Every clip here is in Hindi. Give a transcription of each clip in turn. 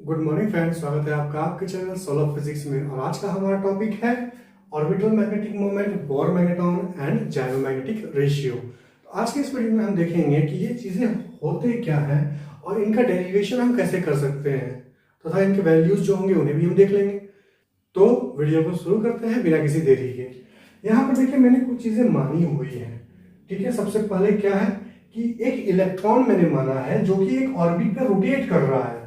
गुड मॉर्निंग फ्रेंड्स, स्वागत है आपका आपके चैनल सोलर फिजिक्स में। और आज का हमारा टॉपिक है orbital magnetic moment, Bohr magneton and gyromagnetic ratio. तो आज के इस वीडियो में हम देखेंगे कि ये चीज़ें होते क्या हैं और इनका डेरिवेशन हम कैसे कर सकते हैं तथा इनके वैल्यूज जो होंगे उन्हें भी हम देख लेंगे। तो वीडियो को शुरू करते हैं बिना किसी देरी के। यहाँ पर देखिए, मैंने कुछ चीज़ें मानी हुई हैं। ठीक है, सबसे पहले क्या है कि एक इलेक्ट्रॉन मैंने माना है जो कि एक ऑर्बिट पर रोटेट कर रहा है।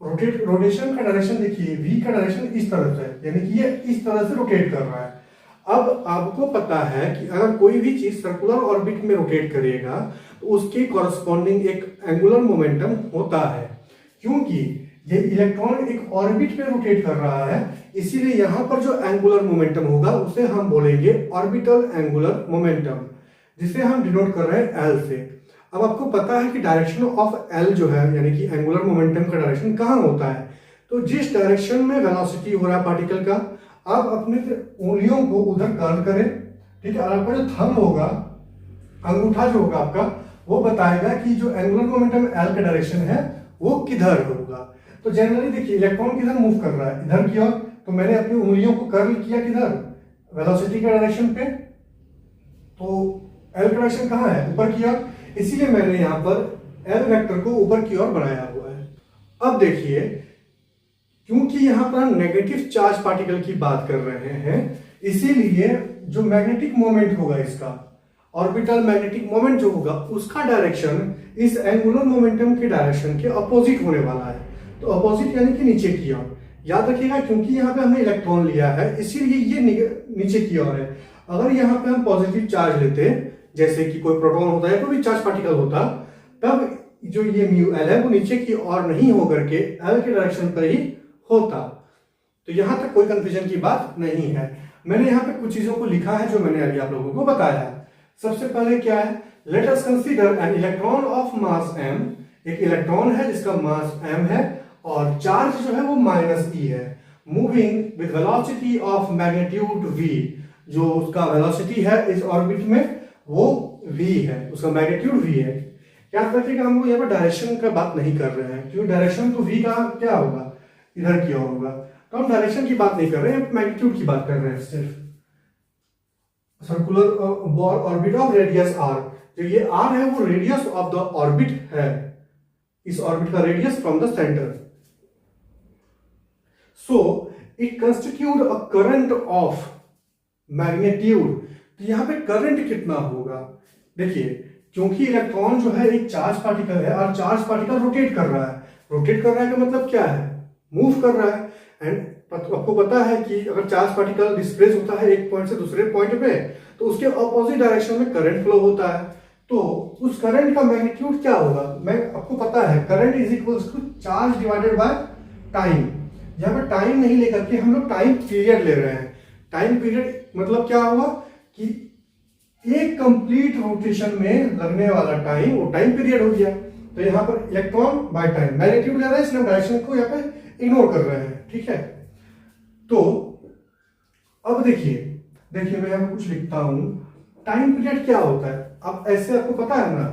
रोटेशन का डायरेक्शन देखिए, v का डायरेक्शन इस तरह से है, यानी कि ये इस तरह से रोटेट कर रहा है। अब आपको पता है कि अगर कोई भी चीज सर्कुलर ऑर्बिट में रोटेट करेगा तो उसके कॉरस्पॉन्डिंग एक एंगुलर मोमेंटम होता है। क्योंकि ये इलेक्ट्रॉन एक ऑर्बिट में रोटेट कर रहा है, इसीलिए यहां पर जो एंगुलर मोमेंटम होगा उसे हम बोलेंगे ऑर्बिटल एंगुलर मोमेंटम, जिसे हम डिनोट कर रहे हैं L से। अब आपको पता है कि डायरेक्शन ऑफ L जो है, यानी कि एंगुलर मोमेंटम का डायरेक्शन कहाँ होता है। तो जिस डायरेक्शन में वेलोसिटी हो रहा है पार्टिकल का, आप अपने उंगलियों को उधर कर्ल करें। ठीक है, और आपका जो थंब होगा, अंगूठा जो होगा आपका, वो बताएगा कि जो एंगुलर मोमेंटम L का डायरेक्शन है वो किधर होगा। तो जनरली देखिए, इलेक्ट्रॉन किधर मूव कर रहा है, इधर की ओर। तो मैंने अपनी उंगलियों को कर्ल किया किधर, वेलोसिटी के डायरेक्शन पे। तो L का डायरेक्शन कहाँ है, ऊपर की ओर, इसीलिए मैंने यहां पर L वेक्टर को ऊपर की ओर बनाया हुआ है। अब देखिए, क्योंकि यहां पर हम नेगेटिव चार्ज पार्टिकल की बात कर रहे हैं, इसीलिए जो मैग्नेटिक मोमेंट होगा इसका, ऑर्बिटल मैग्नेटिक मोमेंट जो होगा, उसका डायरेक्शन इस एंगुलर मोमेंटम के डायरेक्शन के अपोजिट होने वाला है। तो अपोजिट यानी कि नीचे की ओर। याद रखिएगा, क्योंकि यहाँ पे हमने इलेक्ट्रॉन लिया है, इसीलिए ये नीचे की ओर है। अगर यहाँ पे हम पॉजिटिव चार्ज लेते, जैसे कि कोई प्रोटॉन होता है, कोई भी चार्ज पार्टिकल होता, तब जो ये म्यू एल है वो नीचे की ओर नहीं होकर के एल के डायरेक्शन पर ही होता। तो यहां तक कोई कंफ्यूजन की बात नहीं है। मैंने यहाँ पे कुछ चीजों को लिखा है जो मैंने अभी आप लोगों को बताया है। सबसे पहले क्या है, let us consider an electron of mass m। एक इलेक्ट्रॉन है जिसका मास m है और चार्ज जो है वो -e है, moving with velocity of magnitude v। जो उसका वेलोसिटी है इस ऑर्बिट में वो v है, उसका मैग्नीट्यूड v है। याद रखिएगा, हम लोग यहाँ पर डायरेक्शन का बात नहीं कर रहे हैं, क्योंकि डायरेक्शन तो v का क्या होगा, इधर की ओर होगा। तो हम डायरेक्शन की बात नहीं कर रहे हैं, मैग्नीट्यूड की बात कर रहे हैं सिर्फ। Circular Bohr orbit of radius r, जो ये r है वो रेडियस ऑफ द ऑर्बिट है, इस ऑर्बिट का radius from the centre. So it constitute a current of magnitude. तो यहां पे करंट कितना होगा, देखिए, क्योंकि इलेक्ट्रॉन जो है एक चार्ज पार्टिकल है और चार्ज पार्टिकल रोटेट कर रहा है। रोटेट कर रहा है का मतलब क्या है, मूव कर रहा है। एंड आपको पता है कि अगर चार्ज पार्टिकल डिस्प्लेस होता है एक पॉइंट से दूसरे पॉइंट पे, तो उसके अपोजिट डायरेक्शन में करंट फ्लो होता है। तो उस करंट का मैग्नीट्यूड क्या होगा, मैं आपको पता है, current is equal to charge divided by time. यहाँ पर टाइम नहीं लेकर के हम लोग टाइम पीरियड ले रहे हैं। टाइम पीरियड मतलब क्या होगा कि एक कंप्लीट रोटेशन में लगने वाला टाइम, वो टाइम पीरियड हो गया। तो यहाँ पर इलेक्ट्रॉन बाय टाइम, मैग्नीट्यूड ले रहा है, इसलिए हम डायरेक्शन को यहाँ पे इग्नोर कर रहे हैं। ठीक है, तो अब देखिए मैं यहाँ पे कुछ लिखता हूं। टाइम पीरियड क्या होता है, अब ऐसे आपको पता है ना,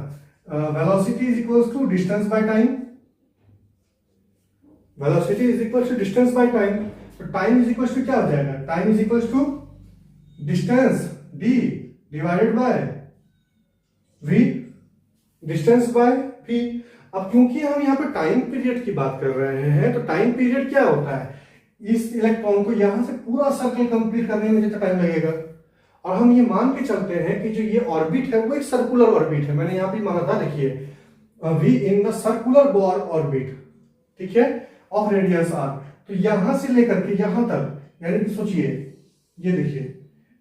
velocity is equals to distance by time. Velocity is equals to distance by time. तो टाइम इज इक्वल्स टू क्या हो जाएगा, time is equals to distance d divided by v, distance by v। अब क्योंकि हम यहाँ पे टाइम पीरियड की बात कर रहे हैं, तो टाइम पीरियड क्या होता है, इस इलेक्ट्रॉन को यहां से पूरा सर्कल कंप्लीट करने में जितना टाइम लगेगा। और हम ये मान के चलते हैं कि जो ये ऑर्बिट है वो एक सर्कुलर ऑर्बिट है। मैंने यहाँ पे माना था, देखिए, v in the circular Bohr orbit, ठीक है, ऑफ रेडियस r। तो यहां से लेकर के यहां तक, यानी कि सोचिए, ये देखिए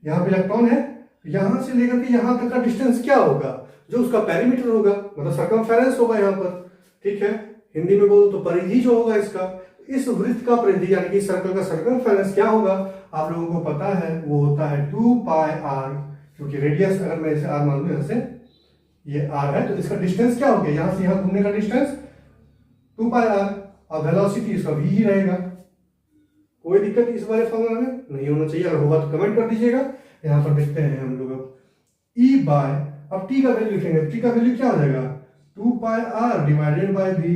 यहाँ पे इलेक्ट्रॉन है, यहां से लेकर के यहां तक का डिस्टेंस क्या होगा, जो उसका पेरीमीटर होगा, मतलब सर्कमफेरेंस होगा यहाँ पर। ठीक है, हिंदी में बोलो तो परिधि जो होगा इसका, इस वृत्त का परिधि यानी कि सर्कल का सर्कमफेरेंस क्या होगा, आप लोगों को पता है, वो होता है 2πr। क्योंकि रेडियस अगर मैं इसे r मान लूं, यहाँ से ये r है, तो इसका डिस्टेंस क्या हो गया, यहां से यहां घूमने का डिस्टेंस 2πr, और वेलोसिटी इसका v ही रहेगा। कोई दिक्कत इस वाले फॉर्मूला में नहीं होना चाहिए, अगर होगा तो कमेंट कर दीजिएगा। यहाँ पर देखते हैं हम लोग अब E बाय, अब t का वैल्यू लिखेंगे, t का वैल्यू क्या हो जाएगा, 2πr divided by v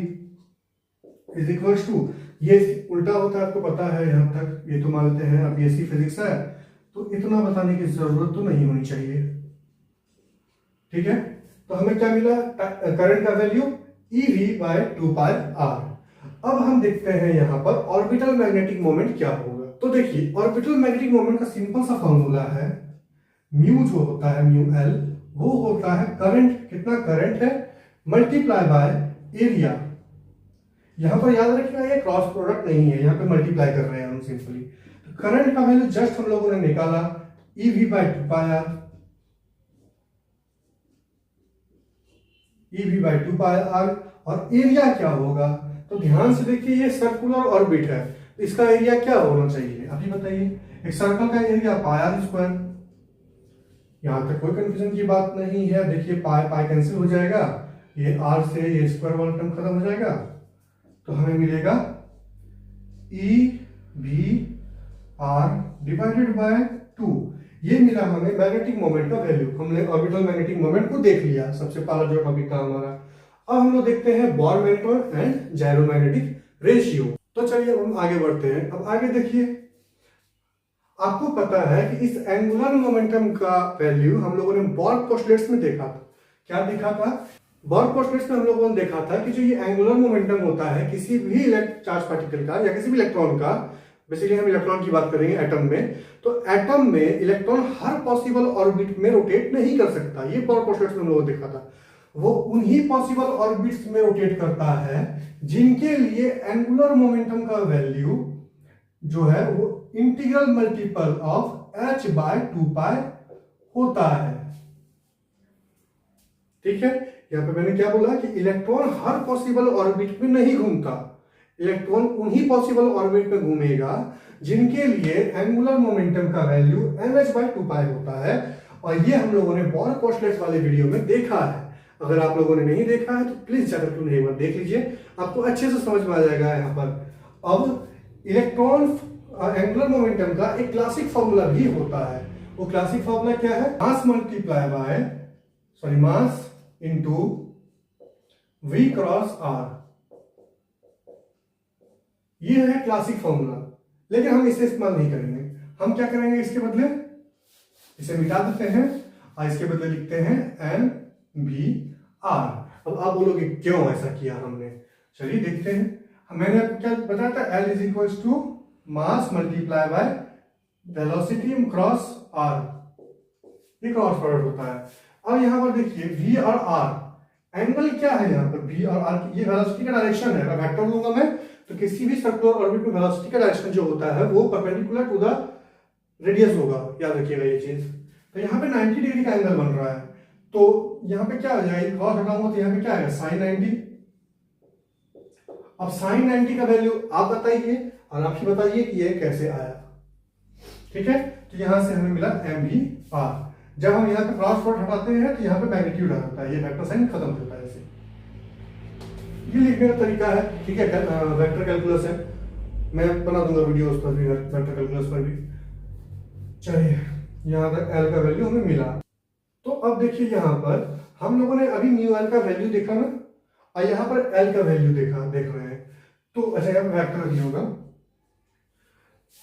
is equals to, ये उल्टा होता है, आपको पता है यहाँ तक, ये तो मानते हैं अब बीएससी फिजिक्स है तो इतना बताने की जरूरत तो नहीं होनी चाहिए। ठीक है, तो हमें क्या मिला, करंट का वैल्यू EV/2πr। अब हम देखते हैं यहाँ पर ऑर्बिटल मैग्नेटिक मोमेंट क्या होगा। तो देखिए ऑर्बिटल मैग्नेटिक मोमेंट का सिंपल सा फॉर्मूला है, म्यू जो होता है म्यू एल, वो होता है करंट, कितना करंट है मल्टीप्लाई बाय एरिया। यहां पर याद रखिएगा ये क्रॉस प्रोडक्ट नहीं है, यहाँ पे मल्टीप्लाई कर रहे हैं हम सिंपली। तो करंट का वैल्यू जस्ट हम लोगों ने निकाला EV/2πr, EV/2πr। और एरिया क्या होगा, तो ध्यान से देखिए ये सर्कुलर ऑर्बिट है, तो इसका एरिया क्या होना चाहिए अभी बताइए। एक सर्कल का एरिया πr²। यहां तक कोई कंफ्यूजन की बात नहीं है, देखिए पाई पाई कैंसिल हो जाएगा, ये r से ये स्क्वायर वाला टर्म खत्म हो जाएगा, तो हमें मिलेगा EV/2। ये मिला हमें मैग्नेटिक मोमेंट का वैल्यू। हमने ऑर्बिटल मैग्नेटिक मोमेंट को देख लिया, सबसे पहला जो टॉपिक था हमारा। अब हम लोग देखते हैं बोर मैग्नेटॉन एंड जायरोमैग्नेटिक रेशियो। तो चलिए अब हम आगे बढ़ते हैं। अब आगे देखिए, आपको पता है कि इस एंगुलर मोमेंटम का वैल्यू हम लोगों ने बोर पोस्टलेट्स में देखा था। क्या देखा था, बोर पोस्टलेट्स में हम लोगों ने देखा था कि जो ये एंगुलर मोमेंटम होता है किसी भी चार्ज पार्टिकल का या किसी भी इलेक्ट्रॉन का, बेसिकली हम इलेक्ट्रॉन की बात करेंगे एटम में, तो एटम में इलेक्ट्रॉन हर पॉसिबल ऑर्बिट में रोटेट नहीं कर सकता। ये बोर पोस्टलेट्स में हम लोगों ने देखा था। वो उन्हीं पॉसिबल ऑर्बिट्स में रोटेट करता है जिनके लिए एंगुलर मोमेंटम का वैल्यू जो है वो इंटीग्रल मल्टीपल ऑफ h/2π होता है। ठीक है, यहां पे मैंने क्या बोला कि इलेक्ट्रॉन हर पॉसिबल ऑर्बिट में नहीं घूमता, इलेक्ट्रॉन उन्हीं पॉसिबल ऑर्बिट में घूमेगा जिनके लिए एंगुलर मोमेंटम का वैल्यू mh/2π होता है। और ये हम लोगों ने बोर पोस्टलेट्स वाले वीडियो में देखा है। अगर आप लोगों ने नहीं देखा है तो प्लीज जाकर तुम एक बार देख लीजिए, आपको अच्छे से समझ में आ जाएगा यहाँ पर। अब इलेक्ट्रॉन एंगुलर मोमेंटम का एक क्लासिक फॉर्मूला भी होता है। वो क्लासिक फॉर्मूला क्या है, मास इंटू V×r। ये है क्लासिक फॉर्मूला, लेकिन हम इसे इस्तेमाल नहीं करेंगे। हम क्या करेंगे, इसके बदले इसे मिटा देते हैं और इसके बदले लिखते हैं mvr। अब आप बोलोगे क्यों ऐसा किया हमने, चलिए देखते हैं। मैंने आपको क्या बताया था, L is equal to mass multiply by velocity cross r, ये क्रॉस प्रोडक्ट होता है। अब यहां पर देखिए v और r, एंगल क्या है यहाँ पर v और r, ये वेलोसिटी का डायरेक्शन है। अगर वेक्टर लूंगा मैं तो किसी भी सर्कुलर ऑर्बिट में वेलोसिटी का डायरेक्शन जो होता है वो परपेंडिकुलर टू द रेडियस होगा, याद रखिएगा ये चीज। तो यहाँ पे 90 डिग्री का एंगल बन रहा है, तो यहाँ पे क्या हो जाएगा, क्रॉस हटाऊंगा तो यहाँ पे क्या आएगा sin 90। अब sin 90 का वैल्यू आप बताइए और आप ही बताइए कि ये कैसे आया। ठीक है, तो यहां से हमें मिला mvr। जब हम यहाँ पे क्रॉस प्रोडक्ट हटाते हैं तो यहाँ पे मैग्नीट्यूड आ जाता है, ये वेक्टर साइन खत्म होता है ऐसे। ये लिखने का तरीका है, ठीक है, वेक्टर कैलकुलस है, मैं बना दूंगा वीडियो उस पर भी, वेक्टर कैलकुलस पर भी। चलिए यहाँ तक L का वैल्यू हमें मिला। तो अब देखिए यहाँ पर हम लोगों ने अभी म्यू एल का वैल्यू देखा ना, और यहाँ पर L का वैल्यू देख रहे हैं। तो अच्छा यहाँ पे वेक्टर भी होगा,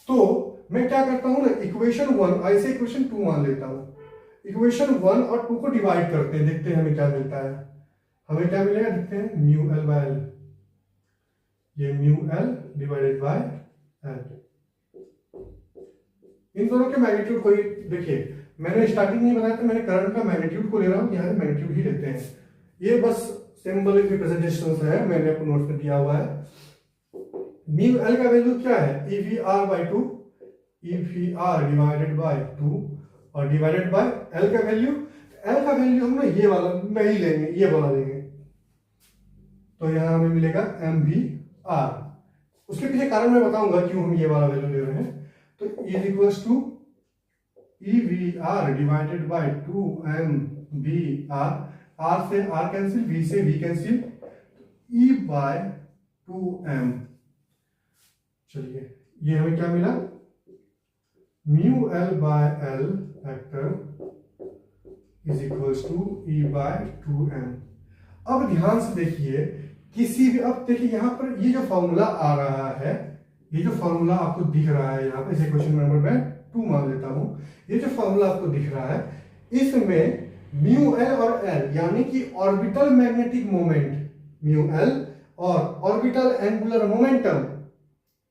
तो मैं क्या करता हूँ ना, इक्वेशन 1 ऐसे इक्वेशन 2 मान लेता हूँ। इक्वेशन 1 और 2 को डिवाइड करते हैं, देखते हैं हमें क्या मिलता है। हमें क्या मिलेगा, देखते हैं, म्यू एल बाय एल, ये mu L divided by L. इन दोनों के मैग्नीट्यूड को देखिए, मैंने स्टार्टिंग में बताया था, मैंने करंट का मैग्नीट्यूड को ले रहा हूं, यहाँ पे मैग्नीट्यूड ही लेते हैं। ये बस सिंबलिक रिप्रेजेंटेशन है, मैंने आपको नोट्स में दिया हुआ है। म्यू एल का वैल्यू क्या है, EVR/2, EVR डिवाइडेड बाय 2 और डिवाइडेड बाय L का वैल्यू। L का वैल्यू हम ना ये वाला नहीं लेंगे, ये वाला लेंगे, तो यहाँ हमें मिलेगा mvr। उसके पीछे कारण मैं बताऊंगा क्यों हम ये वाला वैल्यू ले रहे हैं। तो is equals to EVR divided by 2mvr, r से r कैंसिल, v से v कैंसिल, E/2m। चलिए ये हमें क्या मिला, mu L by L vector is equals to E/2m। अब ध्यान से देखिए किसी भी, अब देखिए यहाँ पर ये जो फॉर्मूला आ रहा है, ये जो फॉर्मूला आपको दिख रहा है यहाँ पे, इसे क्वेश्चन नंबर मैं 2 मान लेता हूँ। ये जो फॉर्मूला आपको दिख रहा है, इसमें म्यू एल और एल यानी कि orbital magnetic moment mu L और ऑर्बिटल एंगुलर मोमेंटम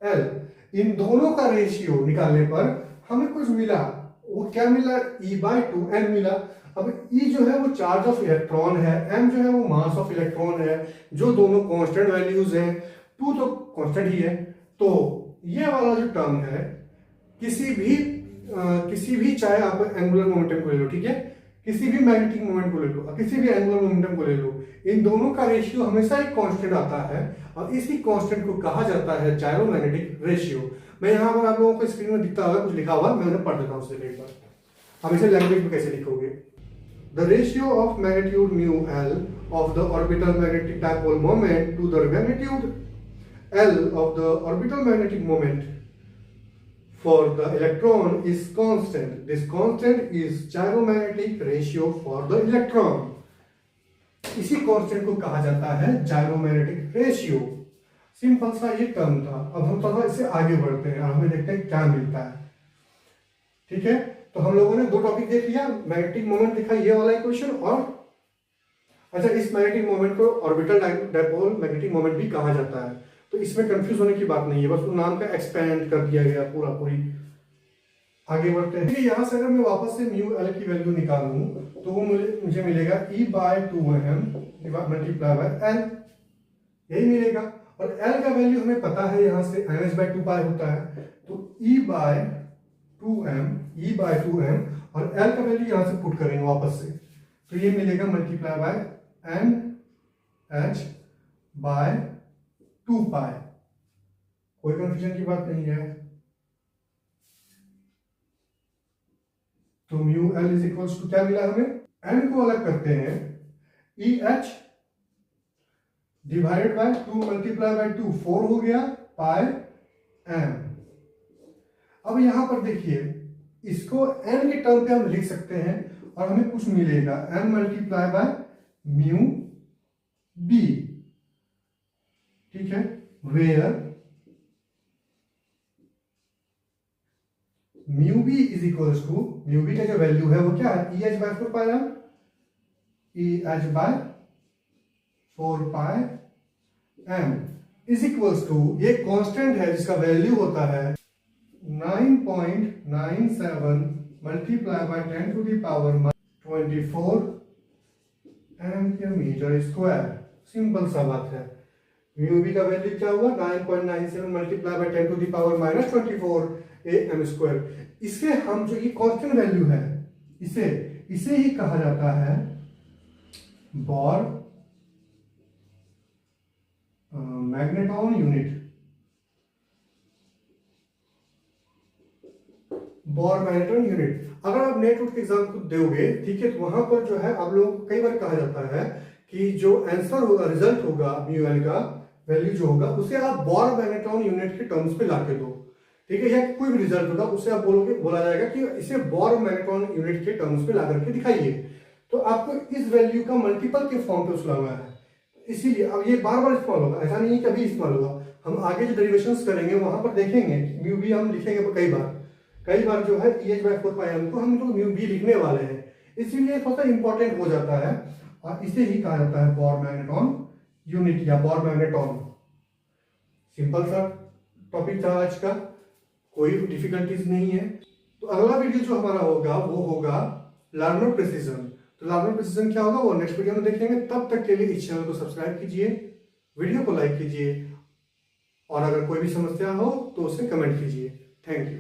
एल, इन दोनों का रेशियो निकालने पर हमें कुछ मिला। वो क्या मिला? E/2m मिला। अब E जो है वो चार्ज ऑफ इलेक्ट्रॉन है, M जो है वो मास ऑफ इलेक्ट्रॉन है, जो दोनों कांस्टेंट वैल्यूज हैं। 2 तो कांस्टेंट ही है। तो ये वाला जो टर्म है, किसी भी चाहे आप एंगुलर मोमेंटम को ले लो, ठीक है, किसी भी मैग्नेटिक मोमेंट को ले लो, किसी भी एंगुलर मोमेंटम को ले लो, इन दोनों का रेशियो हमेशा एक कांस्टेंट आता है और इसी कांस्टेंट को कहा जाता है जायरोमैग्नेटिक रेशियो। मैं यहाँ पर आप लोगों को स्क्रीन में दिखता होगा कुछ लिखा हुआ, मैं उन्हें पढ़ देता हूँ उससे एक बार। अब इसे लैंग्वेज में कैसे लिखोगे? The ratio of magnitude mu L of the orbital magnetic dipole moment to the magnitude L of the orbital magnetic moment for the electron is constant. This constant is gyromagnetic ratio for the electron. इसी कांस्टेंट को कहा जाता है जायरोमैग्नेटिक रेशियो। सिंपल सा ये टर्म था। अब हम थोड़ा इससे आगे बढ़ते हैं और हमें देखते हैं क्या मिलता है। ठीक है, तो हम लोगों ने 2 टॉपिक देख लिया, मैग्नेटिक मोमेंट दिखा ये वाला इक्वेशन, और अच्छा इस मैग्नेटिक मोमेंट को ऑर्बिटल डायपोल मैग्नेटिक मोमेंट भी कहा जाता है। तो इसमें कंफ्यूज होने की बात नहीं है, बस वो नाम का एक्सपेंड कर दिया गया पूरी। आगे बढ़ते हैं। यहां से अगर मैं वापस से म्यू एल की वैल्यू निकालूं तो वो मुझे मिलेगा E/2m मल्टीप्लाई बाय एल, यही मिलेगा। और एल का वैल्यू हमें पता है, यहां से ms/2π होता है, तो E/2m और एल का वैल्यू यहां से पुट करेंगे वापस से, तो ये मिलेगा मल्टीप्लाई बाय NH/2π। कोई कंफ्यूजन की बात नहीं है। तो mu L is equals to क्या मिला हमें? एन को अलग करते हैं, EH divided by 2 multiply by 2 4 हो गया, पाई m। अब यहां पर देखिए, इसको n के टर्म पे हम लिख सकते हैं और हमें कुछ मिलेगा m multiply by mu b। ठीक है, where mu B is equals to, mu B का जो वैल्यू है वो क्या है? EH/4πm, EH/4πm is equals to, ये कांस्टेंट है जिसका वैल्यू होता है 9.97 multiply by 10 to the power 24 ampere metre square. Simple सा बात है। म्यू बी का वैल्यू क्या हुआ? 9.97 multiply by 10 to the power -24 am square. इसे हम जो ये कांस्टेंट वैल्यू है, इसे ही कहा जाता है bore magneton unit. Bore magneton unit. अगर आप नेट के एग्जाम को दोगे, ठीक है, तो वहां पर जो है आप लोगों को कई बार कहा जाता है कि जो आंसर होगा, रिजल्ट होगा म्यू एल का वैल्यू जो होगा, उसे आप बोर मैग्नेटॉन यूनिट के टर्म्स पे लाके दो। ठीक है, या कोई भी रिजल्ट होगा उसे आप बोला जाएगा कि इसे बोर मैग्नेटॉन यूनिट के टर्म्स पे ला करके दिखाइए। तो आपको इस वैल्यू का मल्टीपल के फॉर्म पे उसका हुआ है, इसीलिए अब ये बार बार इस्तेमाल होगा, ऐसा नहीं है कभी इस्तेमाल होगा। हम आगे जो डेरिवेशंस करेंगे वहां पर देखेंगे, म्यू बी हम लिखेंगे कई बार जो है EH/4πm को हम लोग म्यू बी लिखने वाले हैं, इसीलिए थोड़ा इंपॉर्टेंट हो जाता है और इसे ही कहा जाता है बोर मैग्नेटॉन यूनिट या बोर मैग्नेटॉन। सिंपल सा टॉपिक था आज का, कोई डिफिकल्टीज नहीं है। तो अगला वीडियो जो हमारा होगा वो होगा लार्मर प्रिसीजन। तो लार्मर प्रिसीजन क्या होगा वो नेक्स्ट वीडियो में देखेंगे। तब तक के लिए इस चैनल को सब्सक्राइब कीजिए, वीडियो को लाइक कीजिए और अगर कोई भी समस्या हो तो उसे कमेंट कीजिए। Thank you.